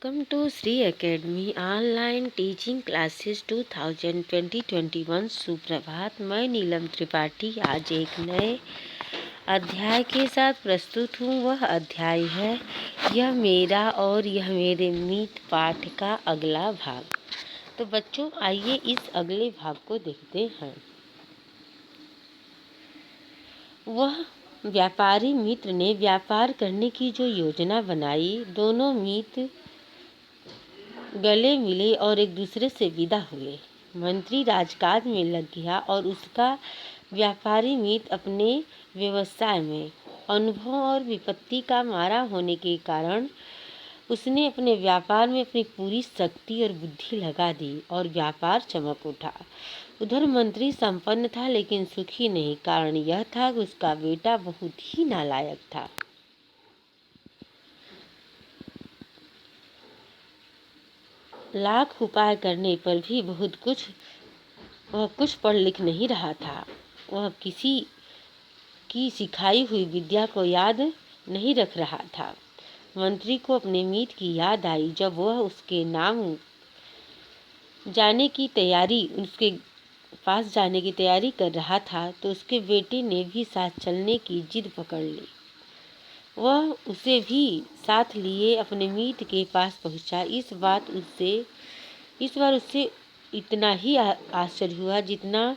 Welcome to Sri Academy online teaching classes 2020-21 सुप्रभात। मैं नीलम त्रिपाठी आज एक नए अध्याय के साथ प्रस्तुत हूँ। वह अध्याय है यह मेरा और यह मेरे मीत पाठ का अगला भाग। तो बच्चों आइए इस अगले भाग को देखते हैं। वह व्यापारी मित्र ने व्यापार करने की जो योजना बनाई, दोनों मित्र गले मिले और एक दूसरे से विदा हुए। मंत्री राजकाज में लग गया और उसका व्यापारी मित्र अपने व्यवसाय में अनुभव और विपत्ति का मारा होने के कारण उसने अपने व्यापार में अपनी पूरी शक्ति और बुद्धि लगा दी और व्यापार चमक उठा। उधर मंत्री संपन्न था लेकिन सुखी नहीं। कारण यह था कि उसका बेटा बहुत ही नालायक था। लाख उपाय करने पर भी वह कुछ पढ़ लिख नहीं रहा था। वह किसी की सिखाई हुई विद्या को याद नहीं रख रहा था। मंत्री को अपने मीत की याद आई। जब वह उसके पास जाने की तैयारी कर रहा था तो उसके बेटे ने भी साथ चलने की जिद पकड़ ली। वह उसे भी साथ लिए अपने मीत के पास पहुंचा। इस बार उससे इतना ही आश्चर्य हुआ जितना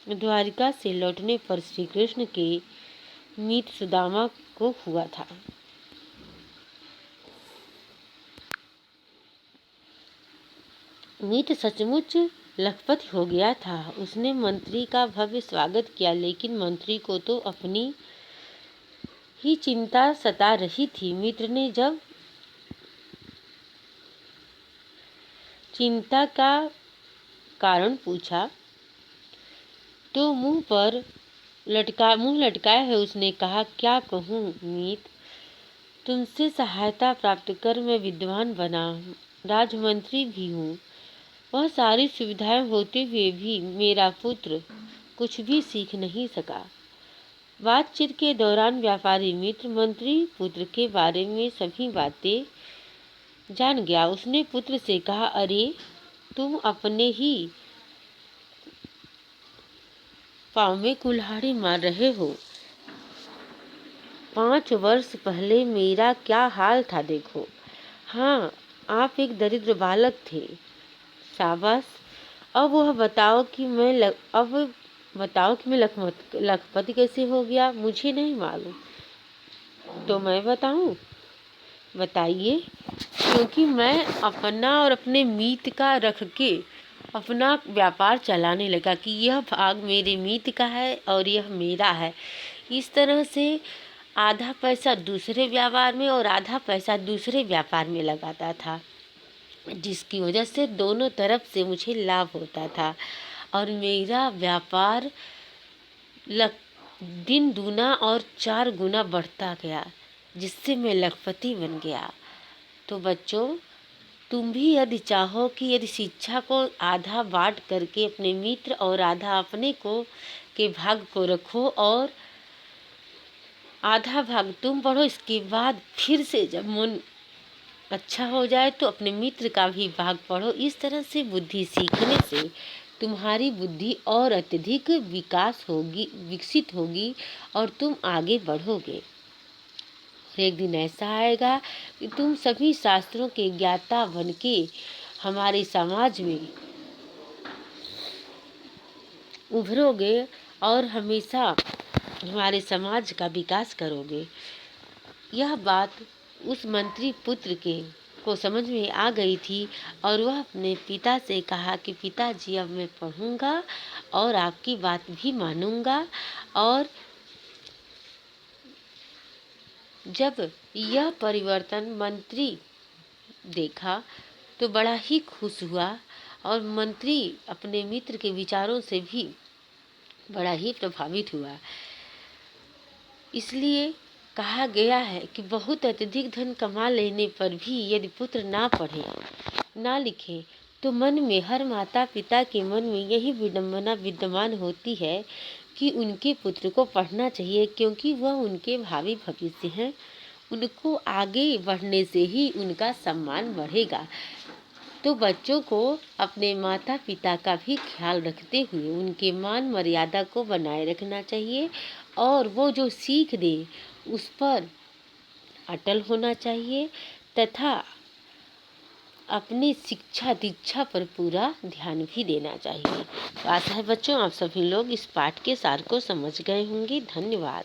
द्वारिका से लौटने पर श्री कृष्ण के मीत सुदामा को हुआ था। मीत सचमुच लखपति हो गया था। उसने मंत्री का भव्य स्वागत किया, लेकिन मंत्री को तो अपनी ही चिंता सता रही थी। मित्र ने जब चिंता का कारण पूछा तो मुंह लटकाए है उसने कहा, क्या कहूँ मीत, तुमसे सहायता प्राप्त कर मैं विद्वान बना, राजमंत्री भी हूँ। वह सारी सुविधाएं होते हुए भी मेरा पुत्र कुछ भी सीख नहीं सका। बातचीत के दौरान व्यापारी मित्र मंत्री पुत्र के बारे में सभी बातें जान गया। उसने पुत्र से कहा, अरे तुम अपने ही पाँव में कुल्हाड़ी मार रहे हो। 5 वर्ष पहले मेरा क्या हाल था देखो। हाँ, आप एक दरिद्र बालक थे। शाबाश। अब बताओ कि मैं लखपति कैसे हो गया। मुझे नहीं मालूम। तो मैं बताऊं? बताइए। क्योंकि मैं अपना और अपने मीत का रख के अपना व्यापार चलाने लगा कि यह भाग मेरे मीत का है और यह मेरा है। इस तरह से आधा पैसा दूसरे व्यापार में और आधा पैसा दूसरे व्यापार में लगाता था, जिसकी वजह से दोनों तरफ से मुझे लाभ होता था और मेरा व्यापार दिन दूना और 4 गुना बढ़ता गया, जिससे मैं लखपति बन गया। तो बच्चों, तुम भी यदि चाहो कि यदि शिक्षा को आधा बांट करके अपने मित्र और आधा अपने के भाग को रखो और आधा भाग तुम पढ़ो, इसके बाद फिर से जब मन अच्छा हो जाए तो अपने मित्र का भी भाग पढ़ो। इस तरह से बुद्धि सीखने से तुम्हारी बुद्धि और अत्यधिक विकसित होगी और तुम आगे बढ़ोगे। एक दिन ऐसा आएगा कि तुम सभी शास्त्रों के ज्ञाता बनके हमारे समाज में उभरोगे और हमेशा हमारे समाज का विकास करोगे। यह बात उस मंत्री पुत्र को समझ में आ गई थी और वह अपने पिता से कहा कि पिताजी, अब मैं पढ़ूंगा और आपकी बात भी मानूंगा। और जब यह परिवर्तन मंत्री देखा तो बड़ा ही खुश हुआ और मंत्री अपने मित्र के विचारों से भी बड़ा ही प्रभावित हुआ। इसलिए कहा गया है कि बहुत अत्यधिक धन कमा लेने पर भी यदि पुत्र ना पढ़े ना लिखे तो मन में, हर माता पिता के मन में यही विडंबना विद्यमान होती है कि उनके पुत्र को पढ़ना चाहिए, क्योंकि वह उनके भावी भविष्य हैं। उनको आगे बढ़ने से ही उनका सम्मान बढ़ेगा। तो बच्चों को अपने माता पिता का भी ख्याल रखते हुए उनके मान मर्यादा को बनाए रखना चाहिए और वो जो सीख दे उस पर अटल होना चाहिए तथा अपनी शिक्षा दीक्षा पर पूरा ध्यान भी देना चाहिए। तो आशा है बच्चों आप सभी लोग इस पाठ के सार को समझ गए होंगे। धन्यवाद।